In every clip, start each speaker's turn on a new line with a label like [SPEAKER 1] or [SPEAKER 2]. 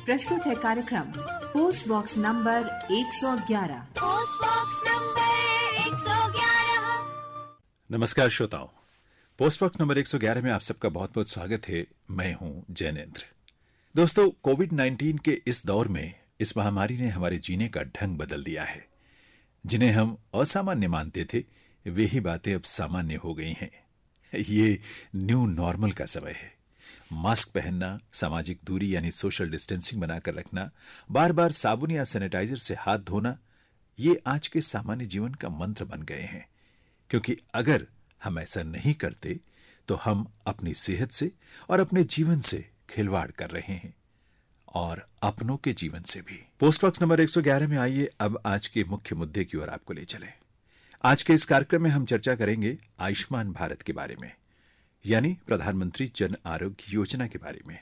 [SPEAKER 1] प्रस्तुत है कार्यक्रम post box number 111।
[SPEAKER 2] Post box number 111।
[SPEAKER 3] नमस्कार श्रोताओं, पोस्ट बॉक्स नंबर 111 में आप सबका बहुत बहुत स्वागत है। मैं हूं जैनेन्द्र। दोस्तों, कोविड-19 के इस दौर में इस महामारी ने हमारे जीने का ढंग बदल दिया है। जिन्हें हम असामान्य मानते थे, वे ही बातें अब सामान्य हो गई हैं। ये न्यू नॉर्मल का समय है। मास्क पहनना, सामाजिक दूरी यानी सोशल डिस्टेंसिंग बनाकर रखना, बार बार साबुन या सैनिटाइजर से हाथ धोना, ये आज के सामान्य जीवन का मंत्र बन गए हैं। क्योंकि अगर हम ऐसा नहीं करते तो हम अपनी सेहत से और अपने जीवन से खिलवाड़ कर रहे हैं और अपनों के जीवन से भी। पोस्ट बॉक्स नंबर 111 में आइए अब आज के मुख्य मुद्दे की ओर आपको ले चलें। आज के इस कार्यक्रम में हम चर्चा करेंगे आयुष्मान भारत के बारे में, यानी प्रधानमंत्री जन आरोग्य योजना के बारे में।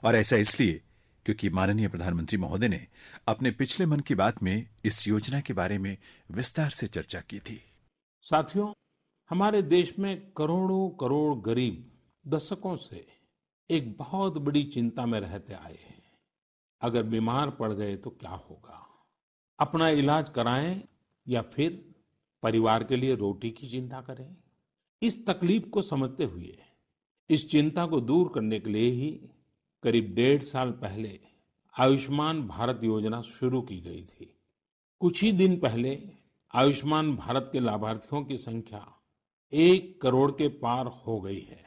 [SPEAKER 3] और ऐसा इसलिए क्योंकि माननीय प्रधानमंत्री महोदय ने अपने पिछले मन की बात में इस योजना के बारे में विस्तार से चर्चा की थी।
[SPEAKER 4] साथियों, हमारे देश में करोड़ों करोड़ गरीब दशकों से एक बहुत बड़ी चिंता में रहते आए हैं। अगर बीमार पड़ गए तो क्या होगा, अपना इलाज कराएं या फिर परिवार के लिए रोटी की चिंता करें। इस तकलीफ को समझते हुए इस चिंता को दूर करने के लिए ही करीब 1.5 साल पहले आयुष्मान भारत योजना शुरू की गई थी। कुछ ही दिन पहले आयुष्मान भारत के लाभार्थियों की संख्या 1 करोड़ के पार हो गई है।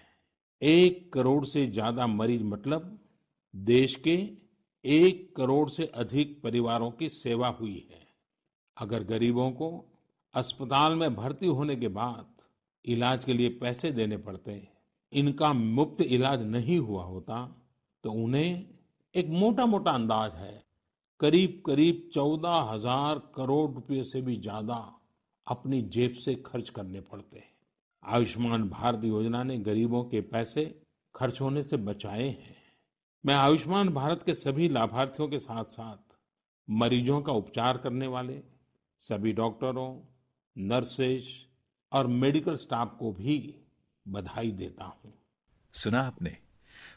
[SPEAKER 4] 1 करोड़ से ज्यादा मरीज मतलब देश के 1 करोड़ से अधिक परिवारों की सेवा हुई है। अगर गरीबों को अस्पताल में भर्ती होने के बाद इलाज के लिए पैसे देने पड़ते, इनका मुफ्त इलाज नहीं हुआ होता, तो उन्हें एक मोटा मोटा अंदाज है करीब करीब 14,000 करोड़ रुपए से भी ज्यादा अपनी जेब से खर्च करने पड़ते। आयुष्मान भारत योजना ने गरीबों के पैसे खर्च होने से बचाए हैं। मैं आयुष्मान भारत के सभी लाभार्थियों के साथ साथ मरीजों का उपचार करने वाले सभी डॉक्टरों, नर्सेज और मेडिकल स्टाफ को भी बधाई देता हूं।
[SPEAKER 3] सुना आपने,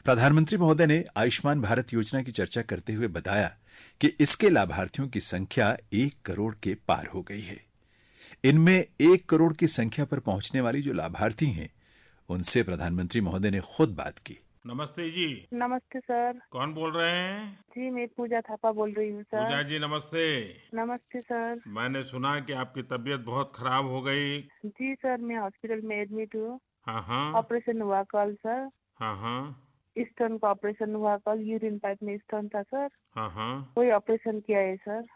[SPEAKER 3] प्रधानमंत्री महोदय ने आयुष्मान भारत योजना की चर्चा करते हुए बताया कि इसके लाभार्थियों की संख्या 1 करोड़ के पार हो गई है। इनमें 1 करोड़ की संख्या पर पहुंचने वाली जो लाभार्थी हैं, उनसे प्रधानमंत्री महोदय ने खुद बात की।
[SPEAKER 4] नमस्ते जी।
[SPEAKER 5] नमस्ते सर।
[SPEAKER 4] कौन बोल रहे हैं?
[SPEAKER 5] जी, मैं पूजा थापा बोल रही हूँ सर।
[SPEAKER 4] पूजा जी नमस्ते।
[SPEAKER 5] नमस्ते सर।
[SPEAKER 4] मैंने सुना कि आपकी तबीयत बहुत खराब हो गई।
[SPEAKER 5] जी सर, मैं हॉस्पिटल में एडमिट हूँ।
[SPEAKER 4] हाँ हाँ।
[SPEAKER 5] ऑपरेशन हुआ कल सर।
[SPEAKER 4] हाँ हाँ।
[SPEAKER 5] स्टोन का ऑपरेशन हुआ कल। यूरिन पाइप में स्टोन था सर।
[SPEAKER 4] हाँ हाँ।
[SPEAKER 5] कोई ऑपरेशन किया है सर।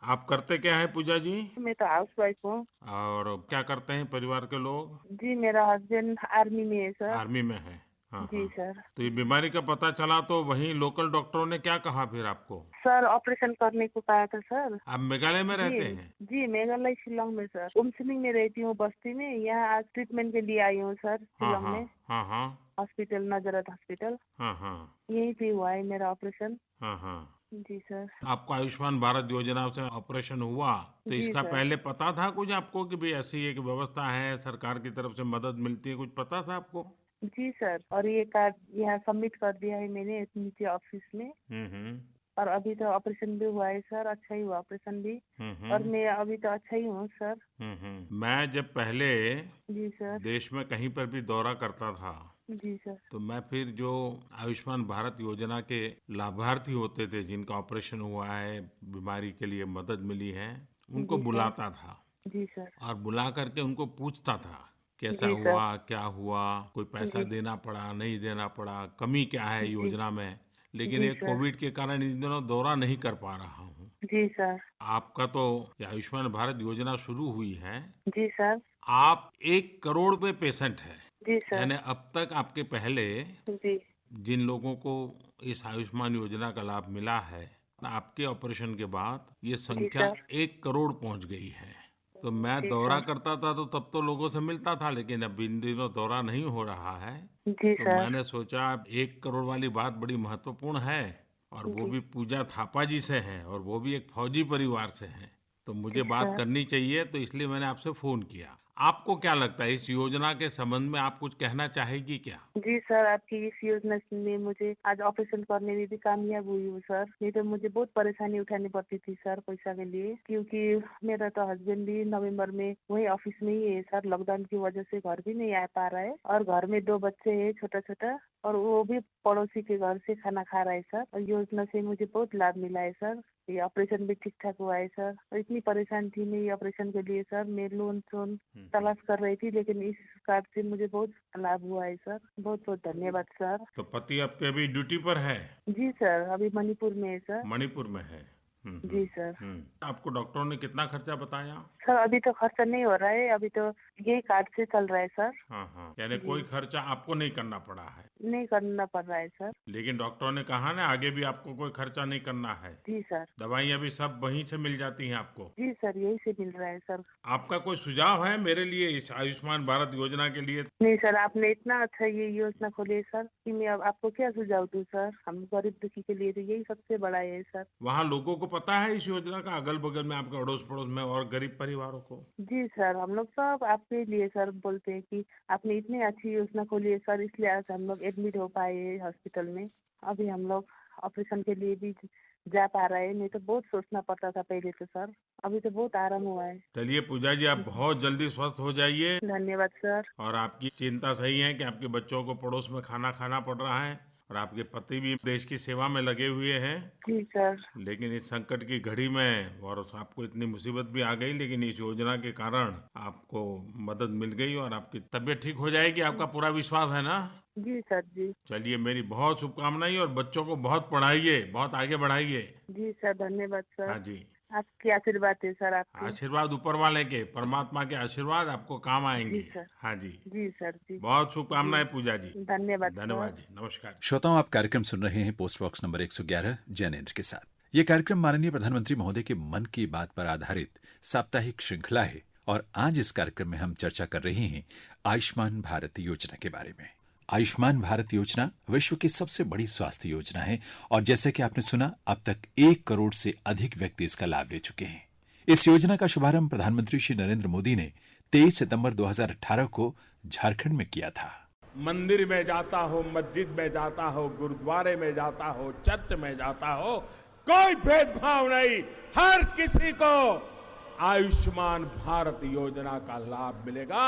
[SPEAKER 4] आप करते क्या है पूजा जी?
[SPEAKER 5] मैं तो हाउस वाइफ हूँ।
[SPEAKER 4] और क्या करते हैं परिवार के लोग?
[SPEAKER 5] जी, मेरा हस्बैंड आर्मी में है सर।
[SPEAKER 4] आर्मी में है। हाँ
[SPEAKER 5] जी
[SPEAKER 4] हाँ।
[SPEAKER 5] सर।
[SPEAKER 4] तो ये बीमारी का पता चला तो वहीं लोकल डॉक्टरों ने क्या कहा फिर आपको?
[SPEAKER 5] सर ऑपरेशन करने को कहा था सर।
[SPEAKER 4] आप मेघालय में रहते हैं?
[SPEAKER 5] जी, मेघालय शिलोंग में सर। उमसुनिंग में रहती हूँ, बस्ती में। यहाँ आज ट्रीटमेंट के लिए आई हूँ सर,
[SPEAKER 4] हाँ
[SPEAKER 5] शिलोंग
[SPEAKER 4] हाँ।
[SPEAKER 5] में।
[SPEAKER 4] हाँ हाँ।
[SPEAKER 5] हॉस्पिटल नजरत हॉस्पिटल,
[SPEAKER 4] हाँ हाँ।
[SPEAKER 5] यहीं पे हुआ है मेरा ऑपरेशन।
[SPEAKER 4] हाँ हाँ।
[SPEAKER 5] जी सर।
[SPEAKER 4] आपको आयुष्मान भारत योजना से ऑपरेशन हुआ तो
[SPEAKER 5] जी
[SPEAKER 4] इसका
[SPEAKER 5] सर।
[SPEAKER 4] पहले पता था कुछ आपको कि भाई ऐसी एक व्यवस्था है, सरकार की तरफ से मदद मिलती है, कुछ पता था आपको?
[SPEAKER 5] जी सर, और ये कार्ड यहाँ सबमिट कर दिया है मैंने नीचे ऑफिस में।
[SPEAKER 4] हम्म।
[SPEAKER 5] और अभी तो ऑपरेशन भी हुआ है सर, अच्छा ही हुआ ऑपरेशन भी।
[SPEAKER 4] हम्म।
[SPEAKER 5] और मैं अभी तो अच्छा ही हूँ सर।
[SPEAKER 4] मैं जब पहले
[SPEAKER 5] जी सर।
[SPEAKER 4] देश में कहीं पर भी दौरा करता था
[SPEAKER 5] जी सर।
[SPEAKER 4] तो मैं फिर जो आयुष्मान भारत योजना के लाभार्थी होते थे जिनका ऑपरेशन हुआ है, बीमारी के लिए मदद मिली है, उनको
[SPEAKER 5] जी सर।
[SPEAKER 4] बुलाता था
[SPEAKER 5] जी सर।
[SPEAKER 4] और बुला करके उनको पूछता था कैसा
[SPEAKER 5] जी सर।
[SPEAKER 4] हुआ, क्या हुआ, कोई पैसा
[SPEAKER 5] जी।
[SPEAKER 4] देना पड़ा, नहीं देना पड़ा, कमी क्या है
[SPEAKER 5] जी।
[SPEAKER 4] योजना में। लेकिन
[SPEAKER 5] जी
[SPEAKER 4] ये
[SPEAKER 5] सर।
[SPEAKER 4] कोविड के कारण इन दिनों दौरा नहीं कर पा रहा हूँ।
[SPEAKER 5] जी सर।
[SPEAKER 4] आपका तो ये आयुष्मान भारत योजना शुरू हुई है,
[SPEAKER 5] जी सर।
[SPEAKER 4] आप 1 करोड़ पे पेशेंट है,
[SPEAKER 5] जी सर।
[SPEAKER 4] यानी अब तक आपके पहले
[SPEAKER 5] जी।
[SPEAKER 4] जिन लोगों को इस आयुष्मान योजना का लाभ मिला है, आपके ऑपरेशन के बाद ये संख्या
[SPEAKER 5] सर।
[SPEAKER 4] 1 करोड़ पहुंच गई है। तो मैं
[SPEAKER 5] जी
[SPEAKER 4] दौरा
[SPEAKER 5] सर।
[SPEAKER 4] करता था तो तब तो लोगों से मिलता था, लेकिन अब इन दिनों दौरा नहीं हो रहा है।
[SPEAKER 5] जी
[SPEAKER 4] तो
[SPEAKER 5] सर।
[SPEAKER 4] मैंने सोचा 1 करोड़ वाली बात बड़ी महत्वपूर्ण है और वो
[SPEAKER 5] जी।
[SPEAKER 4] भी पूजा थापा जी से है और वो भी एक फौजी परिवार से है, तो मुझे
[SPEAKER 5] जी
[SPEAKER 4] बात
[SPEAKER 5] सर।
[SPEAKER 4] करनी चाहिए, तो इसलिए मैंने आपसे फोन किया। आपको क्या लगता है इस योजना के संबंध में आप कुछ कहना चाहेगी क्या?
[SPEAKER 5] जी सर, आपकी इस योजना में मुझे आज ऑपरेशन करने में भी कामयाब हुई हूँ सर। नहीं तो मुझे बहुत परेशानी उठानी पड़ती थी सर पैसा के लिए, क्योंकि मेरा तो हस्बैंड भी नवंबर में वही ऑफिस में ही है सर। लॉकडाउन की वजह से घर भी नहीं आ पा रहा है और घर में 2 बच्चे हैं छोटा छोटा, और वो भी पड़ोसी के घर से खाना खा रहा है सर। और योजना से मुझे बहुत लाभ मिला है सर। ये ऑपरेशन भी ठीक ठाक हुआ है सर। और इतनी परेशान थी मैं ये ऑपरेशन के लिए सर, मैं लोन तलाश कर रही थी, लेकिन इस कार्ड से मुझे बहुत लाभ हुआ है सर। बहुत बहुत धन्यवाद सर।
[SPEAKER 4] तो पति आपके अभी ड्यूटी पर है?
[SPEAKER 5] जी सर, अभी मणिपुर में है सर।
[SPEAKER 4] मणिपुर में है।
[SPEAKER 5] जी सर।
[SPEAKER 4] आपको डॉक्टरों ने कितना खर्चा बताया?
[SPEAKER 5] सर अभी तो खर्चा नहीं हो रहा है, अभी तो यही कार्ड से चल रहा है सर।
[SPEAKER 4] हाँ, यानी कोई खर्चा आपको नहीं करना पड़ा है?
[SPEAKER 5] नहीं करना पड़ रहा है सर।
[SPEAKER 4] लेकिन डॉक्टरों ने कहा ना आगे भी आपको कोई खर्चा नहीं करना है।
[SPEAKER 5] जी सर।
[SPEAKER 4] दवाइयाँ भी सब वहीं से मिल जाती हैं आपको?
[SPEAKER 5] जी सर, यही से मिल रहा है सर।
[SPEAKER 4] आपका कोई सुझाव है मेरे लिए इस आयुष्मान भारत योजना के लिए?
[SPEAKER 5] नहीं सर, आपने इतना अच्छा ये योजना खोली है सर कि मैं अब आपको क्या सुझाव दूं सर। हम गरीब दुखी के लिए तो यही सबसे बड़ा है सर।
[SPEAKER 4] वहाँ लोगों को पता है इस योजना का, अगल बगल में आपके अड़ोस पड़ोस में और गरीब परिवारों को?
[SPEAKER 5] जी सर, हम लोग सब आपके लिए सर बोलते हैं कि आपने इतनी अच्छी योजना खोली है सर, इसलिए आज हम लोग एडमिट हो पाए हैं हॉस्पिटल में। अभी हम लोग ऑपरेशन के लिए भी जा पा रहे हैं, नहीं तो बहुत सोचना पड़ता था पहले तो सर। अभी तो बहुत आराम हुआ है।
[SPEAKER 4] चलिए पूजा जी, आप बहुत जल्दी स्वस्थ हो जाइए।
[SPEAKER 5] धन्यवाद सर।
[SPEAKER 4] और आपकी चिंता सही है कि आपके बच्चों को पड़ोस में खाना खाना पड़ रहा है और आपके पति भी देश की सेवा में लगे हुए हैं।
[SPEAKER 5] जी सर।
[SPEAKER 4] लेकिन इस संकट की घड़ी में और आपको इतनी मुसीबत भी आ गई, लेकिन इस योजना के कारण आपको मदद मिल गई और आपकी तबीयत ठीक हो जाएगी। आपका पूरा विश्वास है ना?
[SPEAKER 5] जी सर। जी।
[SPEAKER 4] चलिए, मेरी बहुत शुभकामनाएं और बच्चों को बहुत पढ़ाइए, बहुत आगे बढ़ाइए।
[SPEAKER 5] जी सर, धन्यवाद सर।
[SPEAKER 4] हाँ जी,
[SPEAKER 5] आपकी आशीर्वाद है सर। आपके
[SPEAKER 4] आशीर्वाद ऊपर वाले के, परमात्मा के आशीर्वाद आपको काम आएंगे।
[SPEAKER 5] जी सर।
[SPEAKER 4] हाँ जी,
[SPEAKER 5] जी सर। जी।
[SPEAKER 4] बहुत शुभकामनाएं पूजा जी।
[SPEAKER 5] धन्यवाद सर।
[SPEAKER 4] धन्यवाद जी, नमस्कार।
[SPEAKER 3] श्रोताओं, आप कार्यक्रम सुन रहे हैं पोस्ट बॉक्स नंबर 111 जैनेन्द्र के साथ। ये कार्यक्रम माननीय प्रधानमंत्री महोदय के मन की बात पर आधारित साप्ताहिक श्रृंखला है और आज इस कार्यक्रम में हम चर्चा कर रहे हैं आयुष्मान भारत योजना के बारे में। आयुष्मान भारत योजना विश्व की सबसे बड़ी स्वास्थ्य योजना है और जैसे कि आपने सुना, अब तक 1 करोड़ से अधिक व्यक्ति इसका लाभ ले चुके हैं। इस योजना का शुभारंभ प्रधानमंत्री श्री नरेंद्र मोदी ने 23 सितंबर 2018 को झारखंड में किया था।
[SPEAKER 4] मंदिर में जाता हो, मस्जिद में जाता हो, गुरुद्वारे में जाता हो, चर्च में जाता हो, कोई भेदभाव नहीं, हर किसी को आयुष्मान भारत योजना का लाभ मिलेगा।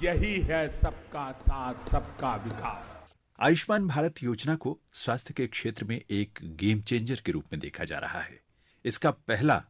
[SPEAKER 4] यही है सबका साथ, सबका विकास।
[SPEAKER 3] आयुष्मान भारत योजना को स्वास्थ्य के क्षेत्र में एक गेम चेंजर के रूप में देखा जा रहा है। इसका पहला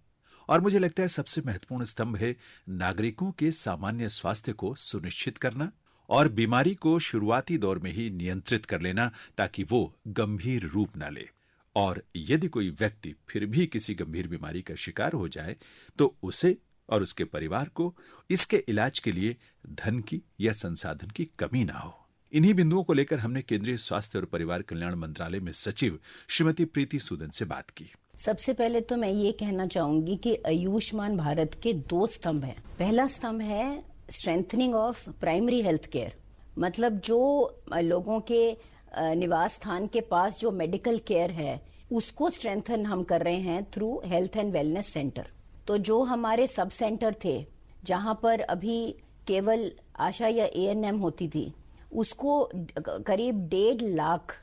[SPEAKER 3] और मुझे लगता है सबसे महत्वपूर्ण स्तंभ है नागरिकों के सामान्य स्वास्थ्य को सुनिश्चित करना और बीमारी को शुरुआती दौर में ही नियंत्रित कर लेना ताकि वो गंभीर रूप न ले, और यदि कोई व्यक्ति फिर भी किसी गंभीर बीमारी का शिकार हो जाए तो उसे और उसके परिवार को इसके इलाज के लिए धन की या संसाधन की कमी ना हो। इन्हीं बिंदुओं को लेकर हमने केंद्रीय स्वास्थ्य और परिवार कल्याण मंत्रालय में सचिव श्रीमती प्रीति सूदन से बात की।
[SPEAKER 6] सबसे पहले तो मैं ये कहना चाहूंगी कि आयुष्मान भारत के 2 स्तंभ हैं। पहला स्तंभ है strengthening of primary health care, मतलब जो लोगों के निवास स्थान के पास जो मेडिकल केयर है उसको स्ट्रेंथन हम कर रहे हैं through health and wellness centre. तो जो हमारे सब सेंटर थे जहां पर अभी केवल आशा या ANM होती थी, उसको करीब 1.5 lakh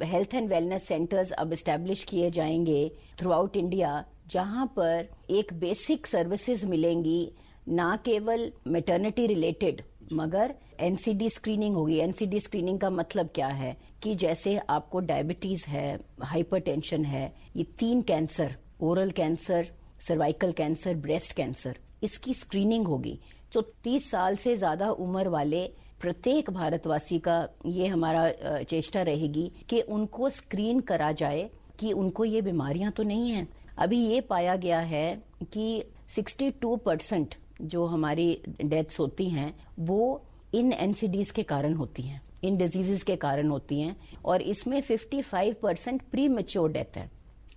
[SPEAKER 6] health and wellness centres अब एस्टेब्लिश किए जाएंगे थ्रू आउट इंडिया, जहां पर एक बेसिक सर्विसेज मिलेंगी, ना केवल मैटरनिटी रिलेटेड मगर NCD स्क्रीनिंग होगी। NCD स्क्रीनिंग का मतलब क्या है कि जैसे आपको डायबिटीज है, हाइपरटेंशन है, ये 3 cancer, oral cancer, cervical cancer, breast cancer, इसकी स्क्रीनिंग होगी। जो 30 साल से ज्यादा उम्र वाले प्रत्येक भारतवासी का ये हमारा चेष्टा रहेगी कि उनको स्क्रीन करा जाए कि उनको ये बीमारियां तो नहीं हैं। अभी ये पाया गया है कि 62% जो हमारी डेथ्स होती हैं वो इन NCDs के कारण होती हैं, इन डिजीजेस के कारण होती हैं, और इसमें 55% प्री मैच्योर डेथ है।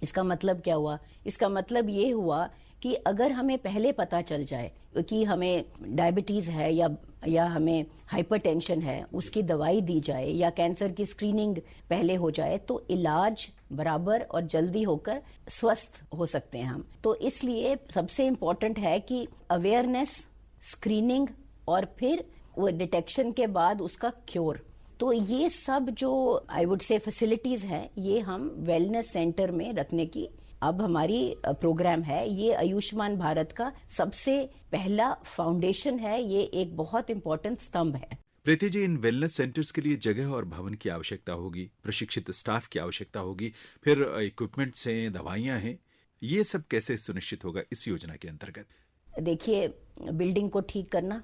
[SPEAKER 6] इसका मतलब क्या हुआ? इसका मतलब ये हुआ कि अगर हमें पहले पता चल जाए कि हमें डायबिटीज है या हमें हाइपरटेंशन है, उसकी दवाई दी जाए या कैंसर की स्क्रीनिंग पहले हो जाए तो इलाज बराबर और जल्दी होकर स्वस्थ हो सकते हैं हम। तो इसलिए सबसे इम्पोर्टेंट है कि अवेयरनेस, स्क्रीनिंग और फिर वो डिटेक्शन के बाद उसका क्योर। तो ये सब जो आई वुड से फैसिलिटीज हैं, ये हम वेलनेस सेंटर में रखने की अब हमारी प्रोग्राम है। ये आयुष्मान भारत का सबसे पहला फाउंडेशन है, ये एक बहुत इंपॉर्टेंट स्तंभ है।
[SPEAKER 3] प्रीति जी, इन वेलनेस सेंटर्स के लिए जगह और भवन की आवश्यकता होगी, प्रशिक्षित स्टाफ की आवश्यकता होगी, फिर इक्विपमेंट्स हैं, दवाइयां हैं, ये सब कैसे सुनिश्चित होगा इस योजना के अंतर्गत?
[SPEAKER 6] देखिए, बिल्डिंग को ठीक करना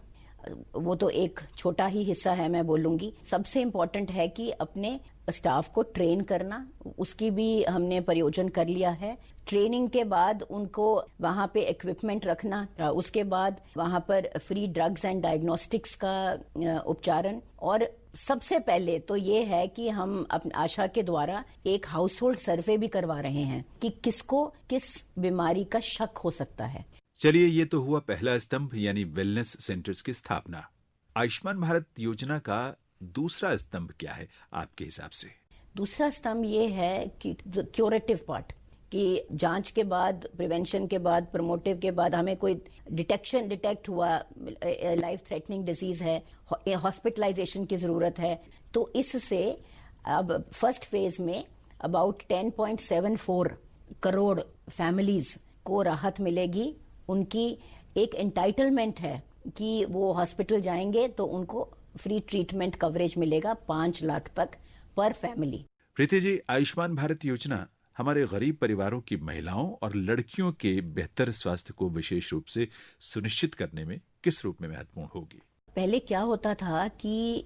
[SPEAKER 6] वो तो एक छोटा ही हिस्सा है, मैं बोलूंगी। सबसे इम्पोर्टेंट है कि अपने स्टाफ को ट्रेन करना, उसकी भी हमने प्रयोजन कर लिया है। ट्रेनिंग के बाद उनको वहाँ पे इक्विपमेंट रखना, उसके बाद वहाँ पर फ्री ड्रग्स एंड डायग्नोस्टिक्स का उपचारण, और सबसे पहले तो ये है कि हम अपने आशा के द्वारा एक हाउस होल्ड सर्वे भी करवा रहे हैं कि किसको किस बीमारी का शक हो सकता है।
[SPEAKER 3] चलिए, ये तो हुआ पहला स्तंभ यानी वेलनेस सेंटर्स की स्थापना। आयुष्मान भारत योजना का दूसरा स्तंभ क्या है आपके हिसाब से?
[SPEAKER 6] दूसरा स्तंभ ये है कि क्योरेटिव पार्ट, कि जांच के बाद, प्रिवेंशन के बाद, प्रमोटिव के बाद हमें कोई डिटेक्ट हुआ, लाइफ थ्रेटनिंग डिजीज है, हॉस्पिटलाइजेशन की जरूरत है, तो इससे अब फर्स्ट फेज में अबाउट 10.74 करोड़ फैमिलीज को राहत मिलेगी। उनकी एक एंटाइटलमेंट है कि वो हॉस्पिटल जाएंगे तो उनको फ्री ट्रीटमेंट कवरेज मिलेगा 5 लाख तक पर फैमिली।
[SPEAKER 3] प्रीति जी, आयुष्मान भारत योजना हमारे गरीब परिवारों की महिलाओं और लड़कियों के बेहतर स्वास्थ्य को विशेष रूप से सुनिश्चित करने में किस रूप में महत्वपूर्ण होगी?
[SPEAKER 6] पहले क्या होता था कि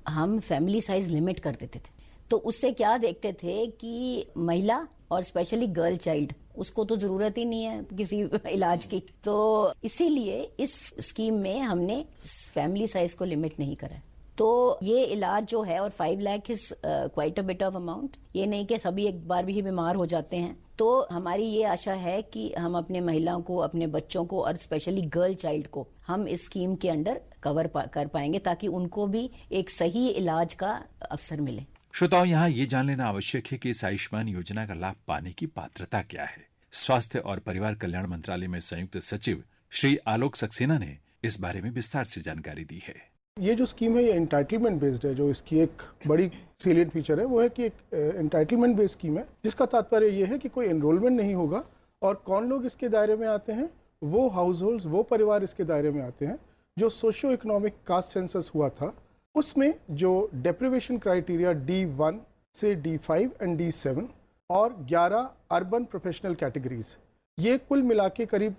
[SPEAKER 6] हम फैमिली साइज लिमिट कर देते थे, तो उससे क्या देखते थे कि महिला और स्पेशली गर्ल चाइल्ड, उसको तो जरूरत ही नहीं है किसी इलाज की, तो इसीलिए इस स्कीम में हमने फैमिली साइज को लिमिट नहीं करा। तो ये इलाज जो है, और 5 lakh is quite a bit of amount, ये नहीं कि सभी एक बार भी ही बीमार हो जाते हैं। तो हमारी ये आशा है कि हम अपने महिलाओं को, अपने बच्चों को और स्पेशली गर्ल चाइल्ड को हम इस स्कीम के अंडर कवर कर पाएंगे, ताकि उनको भी एक सही इलाज का अवसर मिले।
[SPEAKER 3] श्रोताओं, यहाँ ये जान लेना आवश्यक है कि इस आयुष्मान योजना का लाभ पाने की पात्रता क्या है। स्वास्थ्य और परिवार कल्याण मंत्रालय में संयुक्त सचिव श्री आलोक सक्सेना ने इस बारे में विस्तार से जानकारी दी है।
[SPEAKER 7] ये जो स्कीम है ये एंटाइटलमेंट बेस्ड है। जो इसकी एक बड़ी सीलियंट फीचर है वो है कि एक एंटाइटलमेंट बेस्ड स्कीम है, जिसका तात्पर्य ये है कि कोई एनरोलमेंट नहीं होगा। और कौन लोग इसके दायरे में आते हैं? वो हाउस होल्ड, वो परिवार इसके दायरे में आते हैं जो सोशियो इकोनॉमिक कास्ट सेंसस हुआ था, उसमें जो डेप्रिवेशन क्राइटेरिया D1 से D5 एंड D7 और 11 अर्बन प्रोफेशनल कैटेगरीज, ये कुल मिला के करीब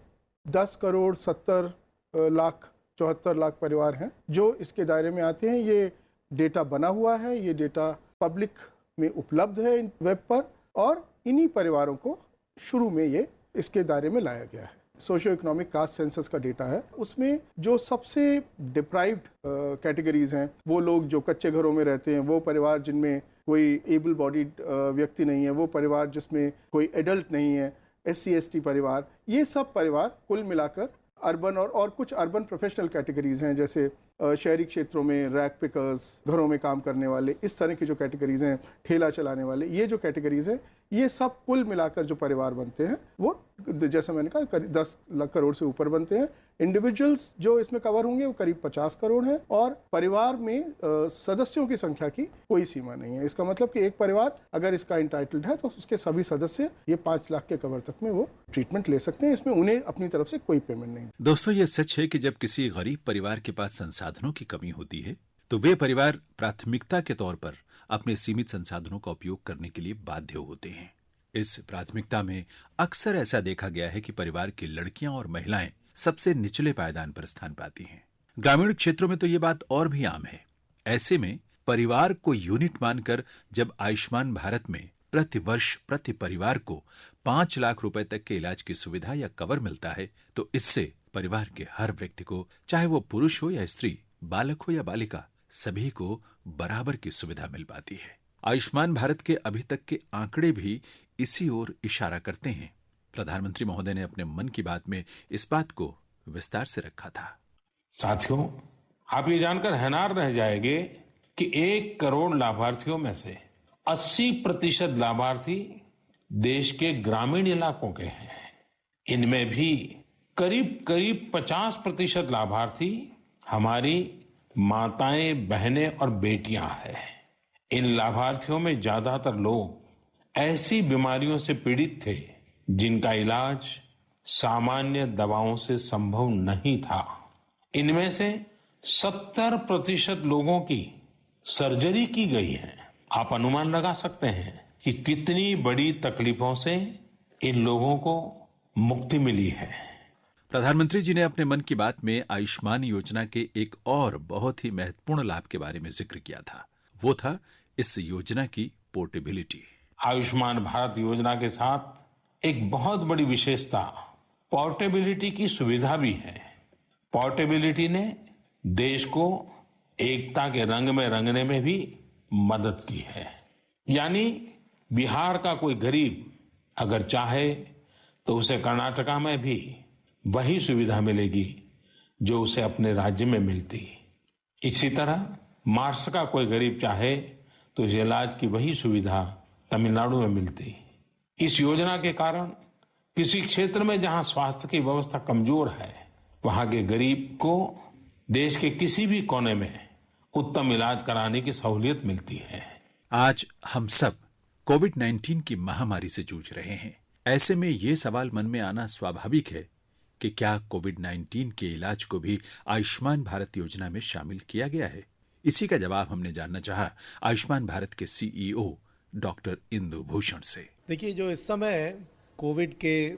[SPEAKER 7] 10 करोड़ 70 लाख 74 लाख परिवार हैं जो इसके दायरे में आते हैं। ये डेटा बना हुआ है, ये डेटा पब्लिक में उपलब्ध है वेब पर, और इन्हीं परिवारों को शुरू में ये इसके दायरे में लाया गया है। सोशियो इकोनॉमिक कास्ट सेंसस का डेटा है, उसमें जो सबसे डिप्राइव्ड कैटेगरीज हैं, वो लोग जो कच्चे घरों में रहते हैं, वो परिवार जिनमें कोई एबल बॉडीड व्यक्ति नहीं है, वो परिवार जिसमें कोई एडल्ट नहीं है, SC/ST परिवार, ये सब परिवार कुल मिलाकर अर्बन और कुछ अर्बन प्रोफेशनल कैटेगरीज हैं, जैसे शहरी क्षेत्रों में रैक पिकर्स, घरों में काम करने वाले, इस तरह की जो कैटेगरीज हैं, ठेला चलाने वाले, ये जो कैटेगरीज हैं, ये सब कुल मिलाकर जो परिवार बनते हैं वो जैसे मैंने कहा करीब 10 लाख करोड़ से ऊपर बनते हैं। इंडिविजुअल्स जो इसमें कवर होंगे वो करीब 50 करोड़ हैं, और परिवार में सदस्यों की संख्या की कोई सीमा नहीं है। इसका मतलब कि एक परिवार अगर इसका इंटाइटल्ड है तो उसके सभी सदस्य ये 5 लाख के कवर तक में वो ट्रीटमेंट ले सकते हैं। इसमें उन्हें अपनी तरफ से कोई पेमेंट नहीं।
[SPEAKER 3] दोस्तों, ये सच है कि जब किसी गरीब परिवार के पास संसाधनों की कमी होती है तो वे परिवार प्राथमिकता के तौर पर अपने सीमित संसाधनों का उपयोग करने के लिए बाध्य होते हैं। इस प्राथमिकता में अक्सर ऐसा देखा गया है कि परिवार की लड़कियां और महिलाएं सबसे निचले पायदान पर स्थान पाती हैं। ग्रामीण क्षेत्रों में तो ये बात और भी आम है। ऐसे में परिवार को यूनिट मानकर जब आयुष्मान भारत में प्रति वर्ष प्रति परिवार को 5 लाख रुपए तक के इलाज की सुविधा या कवर मिलता है, तो इससे परिवार के हर व्यक्ति को, चाहे वो पुरुष हो या स्त्री, बालक हो या बालिका, सभी को बराबर की सुविधा मिल पाती है। आयुष्मान भारत के अभी तक के आंकड़े भी इसी ओर इशारा करते हैं। प्रधानमंत्री महोदय ने अपने मन की बात में इस बात को विस्तार से रखा था।
[SPEAKER 4] साथियों, आप ये जानकर हैरान रह जाएंगे कि 1 करोड़ लाभार्थियों में से 80% लाभार्थी देश के ग्रामीण इलाकों के हैं। इनमें भी करीब 50% लाभार्थी हमारी माताएं, बहनें और बेटियां हैं। इन लाभार्थियों में ज्यादातर लोग ऐसी बीमारियों से पीड़ित थे जिनका इलाज सामान्य दवाओं से संभव नहीं था। इनमें से 70% लोगों की सर्जरी की गई है। आप अनुमान लगा सकते हैं कि कितनी बड़ी तकलीफों से इन लोगों को मुक्ति मिली है।
[SPEAKER 3] प्रधानमंत्री जी ने अपने मन की बात में आयुष्मान योजना के एक और बहुत ही महत्वपूर्ण लाभ के बारे में जिक्र किया था। वो था इस योजना की पोर्टेबिलिटी।
[SPEAKER 4] आयुष्मान भारत योजना के साथ एक बहुत बड़ी विशेषता पोर्टेबिलिटी की सुविधा भी है। पोर्टेबिलिटी ने देश को एकता के रंग में रंगने में भी मदद की है। यानी बिहार का कोई गरीब अगर चाहे तो उसे कर्नाटका में भी वही सुविधा मिलेगी जो उसे अपने राज्य में मिलती। इसी तरह महाराष्ट्र का कोई गरीब चाहे तो इस इलाज की वही सुविधा तमिलनाडु में मिलती। इस योजना के कारण किसी क्षेत्र में जहां स्वास्थ्य की व्यवस्था कमजोर है, वहां के गरीब को देश के किसी भी कोने में उत्तम इलाज कराने की सहूलियत मिलती है।
[SPEAKER 3] आज हम सब कोविड-19 की महामारी से जूझ रहे हैं। ऐसे में ये सवाल मन में आना स्वाभाविक है कि क्या कोविड-19 के इलाज को भी आयुष्मान भारत योजना में शामिल किया गया है। इसी का जवाब हमने जानना चाहा आयुष्मान भारत के सीईओ डॉक्टर इंदु भूषण से।
[SPEAKER 8] देखिए, जो इस समय कोविड के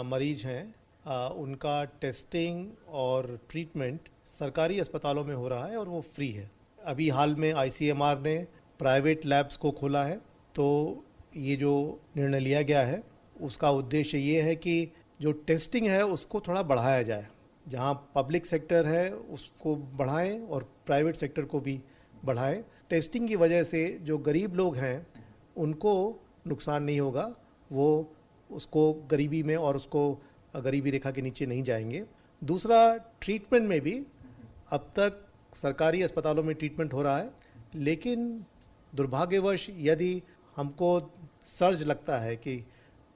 [SPEAKER 8] मरीज हैं उनका टेस्टिंग और ट्रीटमेंट सरकारी अस्पतालों में हो रहा है और वो फ्री है। अभी हाल में आईसीएमआर ने प्राइवेट लैब्स को खोला है, तो ये जो निर्णय लिया गया है उसका उद्देश्य ये है कि जो टेस्टिंग है उसको थोड़ा बढ़ाया जाए। जहाँ पब्लिक सेक्टर है उसको बढ़ाएं और प्राइवेट सेक्टर को भी बढ़ाएं। टेस्टिंग की वजह से जो गरीब लोग हैं उनको नुकसान नहीं होगा, वो उसको गरीबी में और उसको गरीबी रेखा के नीचे नहीं जाएंगे। दूसरा, ट्रीटमेंट में भी अब तक सरकारी अस्पतालों में ट्रीटमेंट हो रहा है, लेकिन दुर्भाग्यवश यदि हमको सर्ज लगता है कि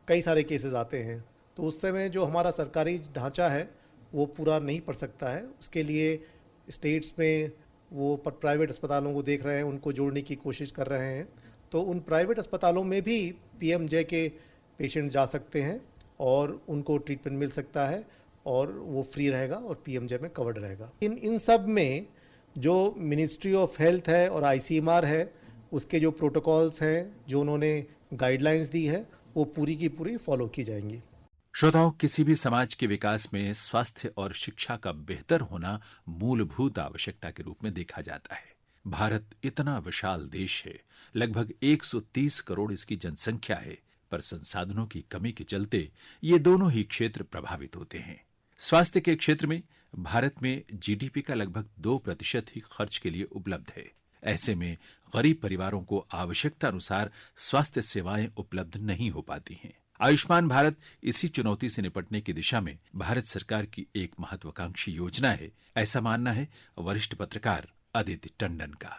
[SPEAKER 8] कई सारे केसेस आते हैं तो उस समय जो हमारा सरकारी ढांचा है वो पूरा नहीं पड़ सकता है। उसके लिए स्टेट्स में वो प्राइवेट अस्पतालों को देख रहे हैं, उनको जोड़ने की कोशिश कर रहे हैं। तो उन प्राइवेट अस्पतालों में भी पीएमजे के पेशेंट जा सकते हैं और उनको ट्रीटमेंट मिल सकता है और वो फ्री रहेगा और पीएमजे में कवर्ड रहेगा। इन सब में जो मिनिस्ट्री ऑफ हेल्थ है और आईसीएमआर है, उसके जो प्रोटोकॉल्स हैं, जो उन्होंने गाइडलाइंस दी है, वो पूरी की पूरी फॉलो की जाएंगी।
[SPEAKER 3] श्रोताओं, किसी भी समाज के विकास में स्वास्थ्य और शिक्षा का बेहतर होना मूलभूत आवश्यकता के रूप में देखा जाता है। भारत इतना विशाल देश है, लगभग 130 करोड़ इसकी जनसंख्या है, पर संसाधनों की कमी के चलते ये दोनों ही क्षेत्र प्रभावित होते हैं। स्वास्थ्य के क्षेत्र में भारत में जीडीपी का लगभग 2% ही खर्च के लिए उपलब्ध है। ऐसे में गरीब परिवारों को आवश्यकता अनुसार स्वास्थ्य सेवाएं उपलब्ध नहीं हो पाती हैं। आयुष्मान भारत इसी चुनौती से निपटने की दिशा में भारत सरकार की एक महत्वाकांक्षी योजना है, ऐसा मानना है वरिष्ठ पत्रकार अदिति टंडन का।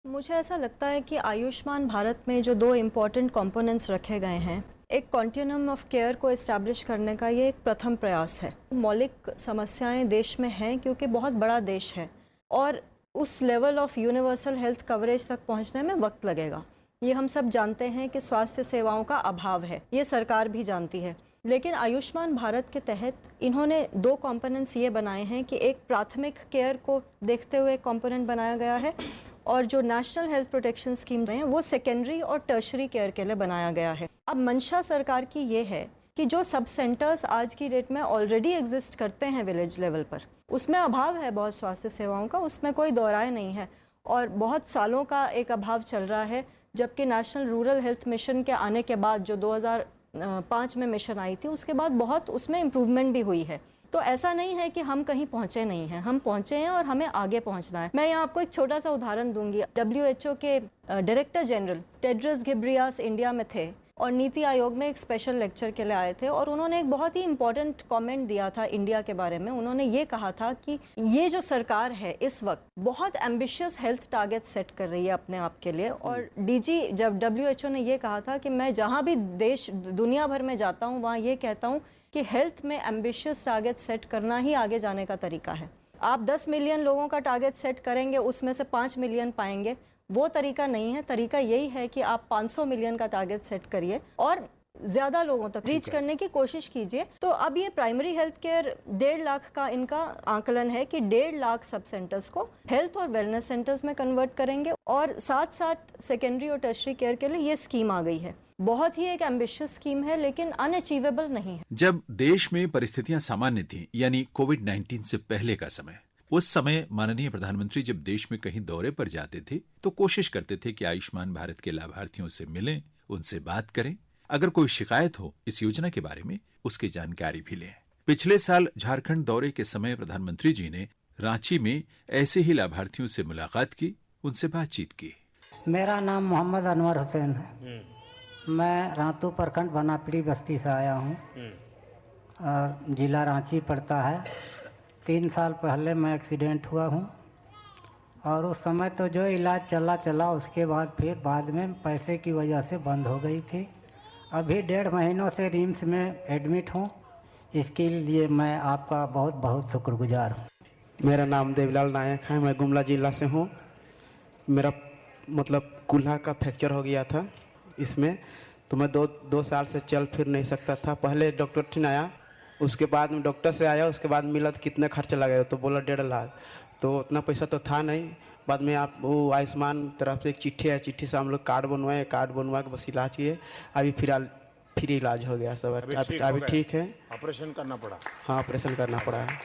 [SPEAKER 9] मुझे ऐसा लगता है कि आयुष्मान भारत में जो 2 इम्पॉर्टेंट कंपोनेंट्स रखे गए हैं, एक कॉन्टिन्यूम ऑफ केयर को एस्टैब्लिश करने का ये एक प्रथम प्रयास है। मौलिक समस्याएं देश में हैं क्योंकि बहुत बड़ा देश है और उस level of universal health coverage तक पहुंचने में वक्त लगेगा। ये हम सब जानते हैं कि स्वास्थ्य सेवाओं का अभाव है, ये सरकार भी जानती है। लेकिन आयुष्मान भारत के तहत इन्होंने 2 कंपोनेंट्स ये बनाए हैं कि एक प्राथमिक केयर को देखते हुए कंपोनेंट बनाया गया है और जो नेशनल हेल्थ प्रोटेक्शन स्कीम हैं वो सेकेंडरी और टर्शरी केयर के लिए बनाया गया है। अब मंशा सरकार की ये है कि जो सब सेंटर्स आज की डेट में ऑलरेडी एग्जिस्ट करते हैं विलेज लेवल पर, उसमें अभाव है बहुत स्वास्थ्य सेवाओं का, उसमें कोई दो राय नहीं है और बहुत सालों का एक अभाव चल रहा है। जबकि नेशनल रूरल हेल्थ मिशन के आने के बाद जो 2005 में मिशन आई थी, उसके बाद बहुत उसमें इम्प्रूवमेंट भी हुई है। तो ऐसा नहीं है कि हम कहीं पहुंचे नहीं हैं, हम पहुंचे हैं और हमें आगे पहुंचना है। मैं यहाँ आपको एक छोटा सा उदाहरण दूंगी। WHO के डायरेक्टर जनरल टेड्रस घिब्रियास इंडिया में थे और नीति आयोग में एक स्पेशल लेक्चर के लिए आए थे और उन्होंने एक बहुत ही इंपॉर्टेंट कमेंट दिया था इंडिया के बारे में। उन्होंने ये कहा था कि ये जो सरकार है इस वक्त बहुत एम्बिशियस हेल्थ टारगेट सेट कर रही है अपने आप के लिए। और DG जब WHO ने ये कहा था कि मैं जहाँ भी देश दुनिया भर में जाता हूँ वहाँ ये कहता हूँ कि हेल्थ में एम्बिशियस टारगेट सेट करना ही आगे जाने का तरीका है। आप 10 मिलियन लोगों का टारगेट सेट करेंगे, उसमें से 5 मिलियन पाएंगे, वो तरीका नहीं है। तरीका यही है कि आप 500 मिलियन का टारगेट सेट करिए और ज्यादा लोगों तक रीच करने की कोशिश कीजिए। तो अब ये प्राइमरी हेल्थ केयर 1.5 लाख का इनका आकलन है कि 1.5 लाख सब सेंटर्स को हेल्थ और वेलनेस सेंटर्स में कन्वर्ट करेंगे और साथ साथ सेकेंडरी और टर्शरी केयर के लिए ये स्कीम आ गई है। बहुत ही एक एम्बिशियस स्कीम है लेकिन अनअचीवेबल नहीं है।
[SPEAKER 3] जब देश में परिस्थितियां सामान्य थी, यानी कोविड-19 से पहले का समय, उस समय माननीय प्रधानमंत्री जब देश में कहीं दौरे पर जाते थे तो कोशिश करते थे कि आयुष्मान भारत के लाभार्थियों से मिलें, उनसे बात करें, अगर कोई शिकायत हो इस योजना के बारे में उसकी जानकारी भी लें। पिछले साल झारखंड दौरे के समय प्रधानमंत्री जी ने रांची में ऐसे ही लाभार्थियों से मुलाकात की, उनसे बातचीत की।
[SPEAKER 10] मेरा नाम मोहम्मद अनवर हुसैन है। मैं रातू प्रखंड बनापड़ी बस्ती से आया हूँ और जिला रांची पड़ता है। 3 साल पहले मैं एक्सीडेंट हुआ हूँ और उस समय तो जो इलाज चला उसके बाद फिर बाद में पैसे की वजह से बंद हो गई थी। अभी 1.5 महीनों से रिम्स में एडमिट हूँ। इसके लिए मैं आपका बहुत बहुत शुक्रगुजार हूँ।
[SPEAKER 11] मेरा नाम देवलाल नायक है, मैं गुमला जिला से हूँ। मेरा मतलब कुल्हा का फ्रैक्चर हो गया था इसमें, तो मैं दो साल से चल फिर नहीं सकता था। पहले डॉक्टर ठीक आया, उसके बाद में डॉक्टर से आया, उसके बाद मिला तो कितने खर्च लगे, तो बोला 1.5 लाख। तो उतना पैसा तो था नहीं। बाद में आप वो आयुष्मान तरफ से एक चिट्ठी है, चिट्ठी से हम लोग कार्ड बनवाए, कार्ड बनवा के बस इलाज किए। अभी फिर इलाज हो गया सब। अभी ठीक है।
[SPEAKER 4] ऑपरेशन करना पड़ा?
[SPEAKER 11] हाँ, ऑपरेशन करना पड़ा है।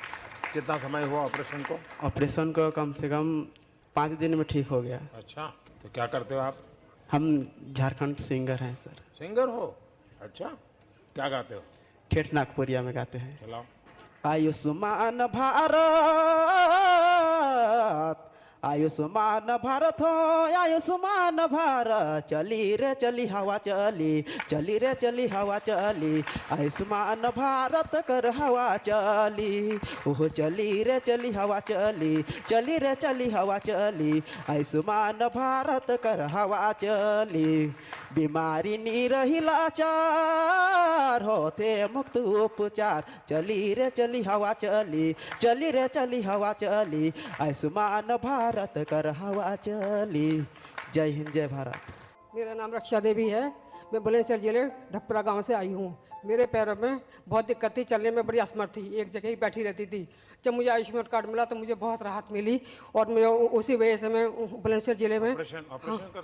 [SPEAKER 4] कितना समय हुआ ऑपरेशन को?
[SPEAKER 11] ऑपरेशन को कम से कम 5 दिन में ठीक हो गया।
[SPEAKER 4] अच्छा, तो क्या करते हो आप?
[SPEAKER 11] हम झारखंड सिंगर हैं सर।
[SPEAKER 4] सिंगर हो? अच्छा, क्या गाते हो?
[SPEAKER 11] ठेठ नागपुरिया में गाते हैं।
[SPEAKER 4] चलाओ।
[SPEAKER 11] आयुष्मान भारत, आयुष्मान भारत हो, आयुष्मान भारत, चली रे चली हवा चली, चली रे चली हवा चली, आयुष्मान भारत कर हवा चली, ओह चली रे चली हवा चली, चली रे चली हवा चली, आयुष्मान भारत कर हवा चली। बीमारी नी रही लाचार, होते मुक्त उपचार, चली रे चली हवा चली, चली रे चली हवा चली, आयुष्मान भारत कर हवा चली। जय हिंद, जय भारत।
[SPEAKER 12] मेरा नाम रक्षा देवी है। मैं बुलंदशहर जिले ढपरा गांव से आई हूँ। मेरे पैरों में बहुत दिक्कत थी, चलने में बड़ी असमर्थ थी, एक जगह ही बैठी रहती थी। जब मुझे आयुष्मान कार्ड मिला तो मुझे बहुत राहत मिली और मैं उसी वजह से मैं बुलंदशहर जिले में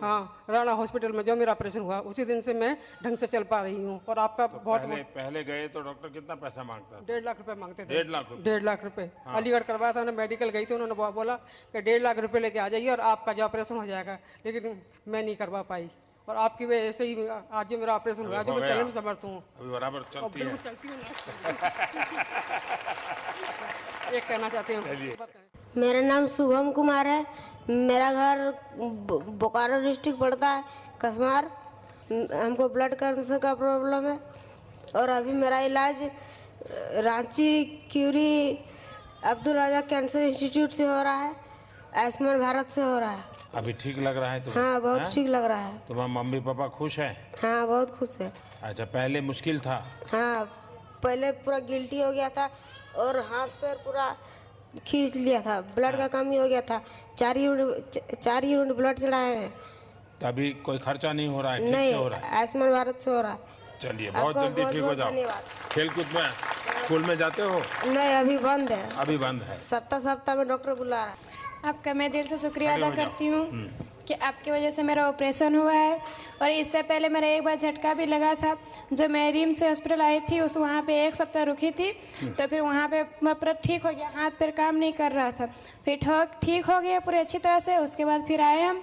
[SPEAKER 12] हाँ राणा हॉस्पिटल में जो मेरा ऑपरेशन हुआ उसी दिन से मैं ढंग से चल पा रही हूँ। और आपका
[SPEAKER 4] तो
[SPEAKER 12] बहुत
[SPEAKER 4] पहले गए तो डॉक्टर कितना पैसा मांगता था?
[SPEAKER 12] 1.5 लाख रुपए मांगते थे।
[SPEAKER 4] 1.5
[SPEAKER 12] लाख रुपए। अलीगढ़ करवाया था, मेडिकल गई थी, उन्होंने बोला कि 1.5 लाख रुपए लेके आ जाइए और आपका जो ऑपरेशन हो जाएगा, लेकिन मैं नहीं करवा पाई और आपकी वजह से ही आज जो मेरा ऑपरेशन हुआ, जो मैं चलने में समर्थ हूँ।
[SPEAKER 4] अभी बराबर चलती है।
[SPEAKER 12] एक कहना चाहती हूँ।
[SPEAKER 13] मेरा नाम शुभम कुमार है। मेरा घर बोकारो डिस्ट्रिक्ट पड़ता है, कसमार। हमको ब्लड कैंसर का प्रॉब्लम है और अभी मेरा इलाज Ranchi Curie Abdul Razzaq cancer institute से हो रहा है, आयुष्मान भारत से हो रहा है।
[SPEAKER 4] अभी ठीक लग रहा है तुम्हें?
[SPEAKER 13] हाँ, बहुत ठीक लग रहा है।
[SPEAKER 4] तुम्हारे मम्मी पापा खुश हैं?
[SPEAKER 13] हाँ, बहुत खुश है।
[SPEAKER 4] अच्छा, पहले मुश्किल था?
[SPEAKER 13] हाँ, पहले पूरा गिल्टी हो गया था और हाथ पैर पूरा खींच लिया था, ब्लड का कमी हो गया था। 4 यूनिट ब्लड चढ़ाए हैं।
[SPEAKER 4] तो अभी कोई खर्चा नहीं हो रहा है? ठीक
[SPEAKER 13] नहीं,
[SPEAKER 4] से हो रहा है?
[SPEAKER 13] आयुष्मान भारत से हो रहा है।
[SPEAKER 4] चलिए, बहुत जल्दी ठीक हो जाओ। खेल कूद में स्कूल में जाते हो?
[SPEAKER 13] नहीं, अभी बंद है।
[SPEAKER 4] अभी बंद है।
[SPEAKER 13] सप्ताह में डॉक्टर बुला रहा है।
[SPEAKER 14] आपका मैं दिल से शुक्रिया अदा करती हूँ कि आपकी वजह से मेरा ऑपरेशन हुआ है। और इससे पहले मेरा एक बार झटका भी लगा था, जो मैं रिम्स से हॉस्पिटल आई थी, उस वहाँ पे 1 सप्ताह रुकी थी। तो फिर वहाँ पे पूरा ठीक हो गया, हाथ पैर काम नहीं कर रहा था, फिर ठीक हो गया पूरी अच्छी तरह से। उसके बाद फिर आए हम,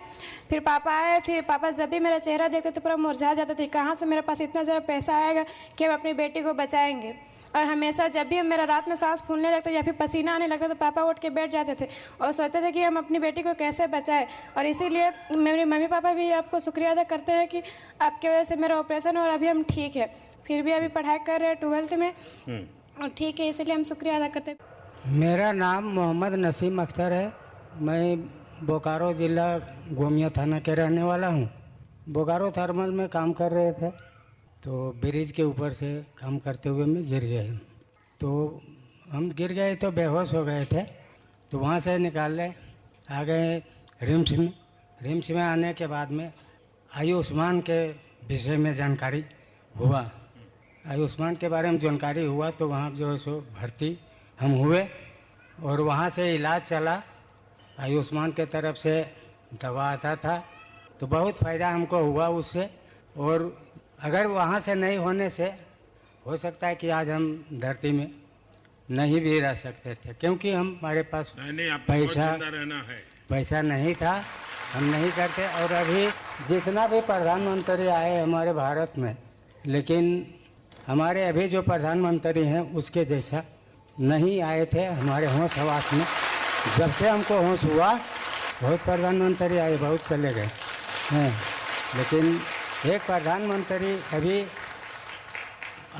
[SPEAKER 14] फिर पापा आए। फिर पापा जब भी मेरा चेहरा देखते थे पूरा मुरझा जाता था, कहाँ से मेरे पास इतना ज़्यादा पैसा आएगा कि हम अपनी बेटी को बचाएंगे। और हमेशा जब भी मेरा रात में सांस फूलने लगता या फिर पसीना आने लगता तो पापा उठ के बैठ जाते थे और सोचते थे कि हम अपनी बेटी को कैसे बचाएं। और इसीलिए मेरे मम्मी पापा भी आपको शुक्रिया अदा करते हैं कि आपकी वजह से मेरा ऑपरेशन और अभी हम ठीक है। फिर भी अभी पढ़ाई कर रहे हैं 12th में और ठीक है, इसलिए हम शुक्रिया अदा करते हैं।
[SPEAKER 10] मेरा नाम मोहम्मद नसीम अख्तर है। मैं बोकारो ज़िला गोमिया थाना के रहने वाला हूँ। बोकारो थर्मल में काम कर रहे थे तो ब्रिज के ऊपर से काम करते हुए मैं गिर गए। तो हम गिर गए तो बेहोश हो गए थे। तो वहाँ से निकाले आ गए रिम्स में। रिम्स में आने के बाद में आयुष्मान के विषय में जानकारी हुआ। आयुष्मान के बारे में जानकारी हुआ तो वहाँ जो है सो भर्ती हम हुए और वहाँ से इलाज चला। आयुष्मान के तरफ से दवा आता था तो बहुत फ़ायदा हमको हुआ उससे। और अगर वहाँ से नहीं होने से हो सकता है कि आज हम धरती में नहीं भी रह सकते थे, क्योंकि हमारे पास पैसा नहीं था, हम नहीं करते। और अभी जितना भी प्रधानमंत्री आए हमारे भारत में, लेकिन हमारे अभी जो प्रधानमंत्री हैं उसके जैसा नहीं आए थे हमारे होश हवास में। जब से हमको होश हुआ बहुत प्रधानमंत्री आए, बहुत चले गए हैं, लेकिन एक प्रधानमंत्री अभी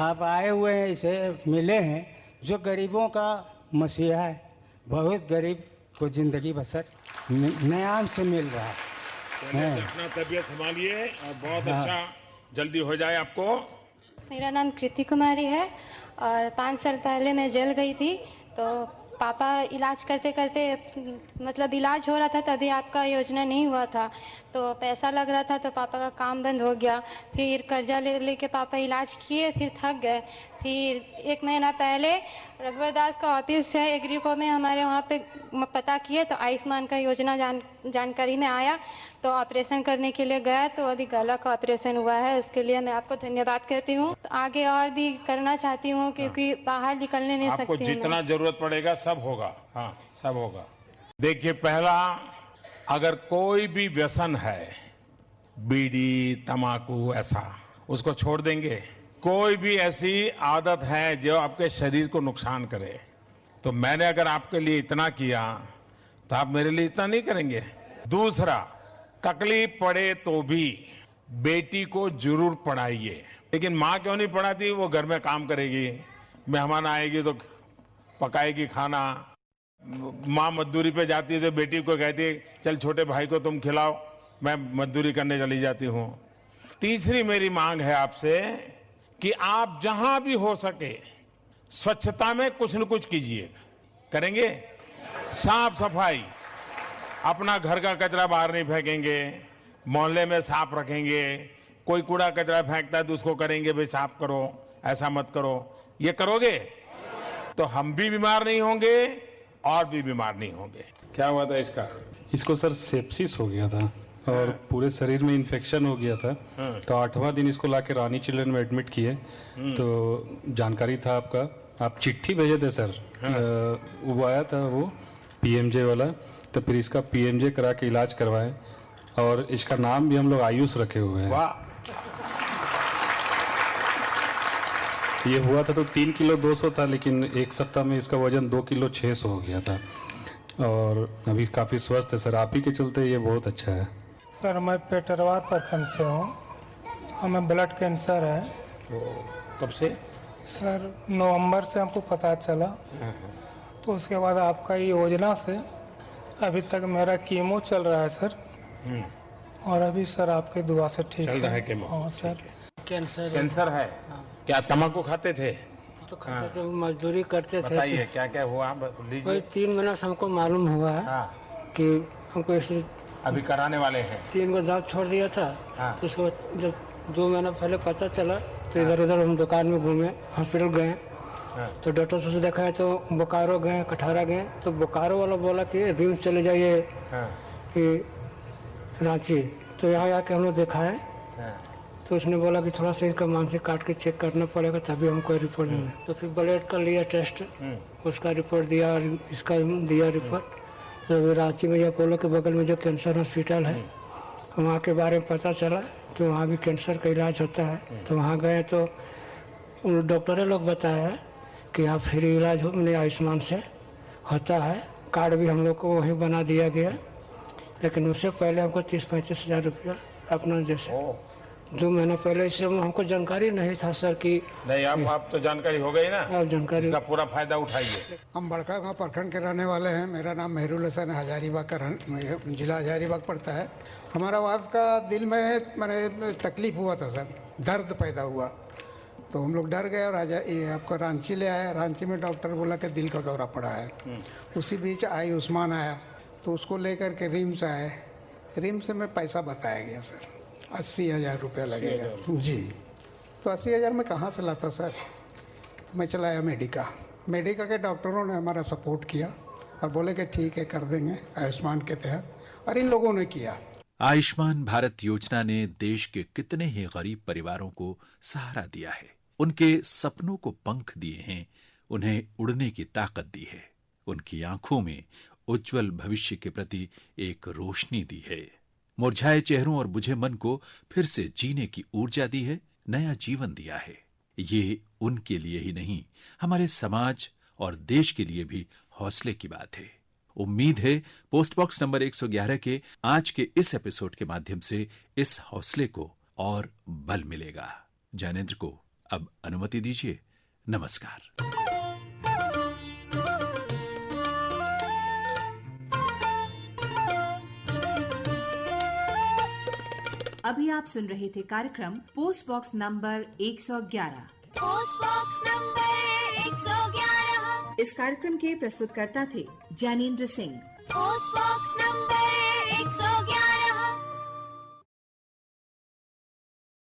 [SPEAKER 10] आप आए हुए हैं, इसे मिले हैं जो गरीबों का मसीहा है। बहुत गरीब को ज़िंदगी बसर न्याय से मिल रहा है।
[SPEAKER 4] अपना तबीयत संभालिए और बहुत अच्छा जल्दी हो जाए आपको।
[SPEAKER 14] मेरा नाम कृति कुमारी है और 5 साल पहले मैं जेल गई थी। तो पापा इलाज करते करते मतलब इलाज हो रहा था तभी आपका योजना नहीं हुआ था, तो पैसा लग रहा था तो पापा का काम बंद हो गया। फिर कर्जा लेके पापा इलाज किए, फिर थक गए। फिर 1 महीना पहले रघुवरदास का ऑफिस है एग्रीको में, हमारे वहाँ पे पता किए तो आयुष्मान का योजना जानकारी में आया, तो ऑपरेशन करने के लिए गया तो अभी गला का ऑपरेशन हुआ है। उसके लिए मैं आपको धन्यवाद कहती हूँ। तो आगे और भी करना चाहती हूँ क्योंकि बाहर निकलने नहीं सकती हूँ।
[SPEAKER 4] आपको जितना जरूरत पड़ेगा सब होगा। हाँ, सब होगा। देखिए, पहला, अगर कोई भी व्यसन है, बीड़ी तंबाकू ऐसा, उसको छोड़ देंगे। कोई भी ऐसी आदत है जो आपके शरीर को नुकसान करे, तो मैंने अगर आपके लिए इतना किया तो आप मेरे लिए इतना नहीं करेंगे। दूसरा, तकलीफ पड़े तो भी बेटी को जरूर पढ़ाइए। लेकिन माँ क्यों नहीं पढ़ाती? वो घर में काम करेगी, मेहमान आएगी तो पकाएगी खाना। माँ मजदूरी पे जाती है तो बेटी को कहती है चल छोटे भाई को तुम खिलाओ, मैं मजदूरी करने चली जाती हूँ। तीसरी मेरी मांग है आपसे कि आप जहां भी हो सके स्वच्छता में कुछ न कुछ कीजिए। करेंगे? साफ सफाई, अपना घर का कचरा बाहर नहीं फेंकेंगे, मोहल्ले में साफ रखेंगे। कोई कूड़ा कचरा फेंकता है तो उसको करेंगे भाई साफ करो, ऐसा मत करो। ये करोगे तो हम भी बीमार नहीं होंगे और भी बीमार नहीं होंगे। क्या हुआ था इसका?
[SPEAKER 15] इसको सर सेप्सिस हो गया था और पूरे शरीर में इन्फेक्शन हो गया था। तो 8वां दिन इसको लाके रानी चिल्ड्रन में एडमिट किए। तो जानकारी था आपका, आप चिट्ठी भेजे थे सर। वो आया था वो पीएमजे वाला, तो फिर इसका पीएमजे करा के इलाज करवाए और इसका नाम भी हम लोग आयुष रखे हुए हैं।
[SPEAKER 4] वाह!
[SPEAKER 15] ये हुआ था तो 3 किलो 200 था, लेकिन 1 सप्ताह में इसका वजन 2 किलो 600 हो गया था और अभी काफ़ी स्वस्थ है सर। आप ही के चलते ये बहुत अच्छा है
[SPEAKER 16] सर। मैं पेटरवार प्रखंड से हूँ, हमें ब्लड कैंसर है।
[SPEAKER 4] कब से?
[SPEAKER 16] सर नवंबर से हमको पता चला, तो उसके बाद आपका ये योजना से अभी तक मेरा कीमो चल रहा है सर। और अभी सर आपके दुआ से ठीक
[SPEAKER 4] चल रहा है कीमो?
[SPEAKER 16] हाँ सर।
[SPEAKER 4] कैंसर है। क्या तंबाकू खाते थे?
[SPEAKER 17] तो खाते थे, मजदूरी करते थे।
[SPEAKER 4] बताइए क्या क्या हुआ, लीजिए।
[SPEAKER 17] 3 महीना से हमको मालूम हुआ है कि हमको इसे
[SPEAKER 4] अभी कराने वाले हैं।
[SPEAKER 17] 3 को दांत छोड़ दिया था। तो उसको जब 2 महीना पहले पता चला तो इधर उधर हम दुकान में घूमे, हॉस्पिटल गए। तो डॉक्टर से देखा है तो बोकारो गए, कटहरा गए, तो बोकारो वाला बोला कि रिम्स चले जाइए कि रांची। तो यहाँ आके हम लोग देखा है तो उसने बोला कि थोड़ा सा इनका मानसिक काट के चेक करना पड़ेगा तभी हमको रिपोर्ट देना। तो फिर ब्लड का लिया टेस्ट, उसका रिपोर्ट दिया और इसका दिया रिपोर्ट। तो रांची में अपोलो के बगल में जो कैंसर हॉस्पिटल है वहाँ के बारे में पता चला, तो वहाँ भी कैंसर का इलाज होता है। तो वहाँ गए तो उन डॉक्टरे लोग बताया कि आप फ्री इलाज हमने आयुष्मान से होता है। कार्ड भी हम लोग को वहीं बना दिया गया, लेकिन उससे पहले हमको 30-35 हज़ार रुपया अपना जैसे 2 महीना पहले इससे हमको जानकारी नहीं था सर कि
[SPEAKER 4] नहीं। आप तो जानकारी हो गई ना,
[SPEAKER 17] आप जानकारी
[SPEAKER 4] इसका पूरा फायदा उठाइए।
[SPEAKER 18] हम बड़का गाँव प्रखंड के रहने वाले हैं। मेरा नाम मेहरुल हसन हजारीबाग का जिला हजारीबाग पड़ता है। हमारा वाइफ का दिल में मैंने तकलीफ हुआ था सर, दर्द पैदा हुआ। तो हम लोग डर गए और ये आपको रांची ले आया। रांची में डॉक्टर बोला कि दिल का दौरा पड़ा है। उसी बीच आयुष्मान आया, तो उसको लेकर के रिम्स आए। रिम्स में पैसा बताया गया सर 80,000 रुपया लगेगा जी। तो 80,000 में कहाँ से लाता सर? तो मैं चला आया मेडिका के डॉक्टरों ने हमारा सपोर्ट किया और बोले कि ठीक है कर देंगे आयुष्मान के तहत, और इन लोगों ने किया।
[SPEAKER 3] आयुष्मान भारत योजना ने देश के कितने ही गरीब परिवारों को सहारा दिया है, उनके सपनों को पंख दिए हैं, उन्हें उड़ने की ताकत दी है, उनकी आंखों में उज्जवल भविष्य के प्रति एक रोशनी दी है, मुरझाए चेहरों और बुझे मन को फिर से जीने की ऊर्जा दी है, नया जीवन दिया है। ये उनके लिए ही नहीं, हमारे समाज और देश के लिए भी हौसले की बात है। उम्मीद है पोस्ट बॉक्स नंबर 111 के आज के इस एपिसोड के माध्यम से इस हौसले को और बल मिलेगा। जैनेंद्र को अब अनुमति दीजिए। नमस्कार।
[SPEAKER 1] अभी आप सुन रहे थे कार्यक्रम post box number 111।
[SPEAKER 2] Post box number 111।
[SPEAKER 1] इस कार्यक्रम के प्रस्तुतकर्ता थे Jainendra Singh.
[SPEAKER 2] Post box number 111।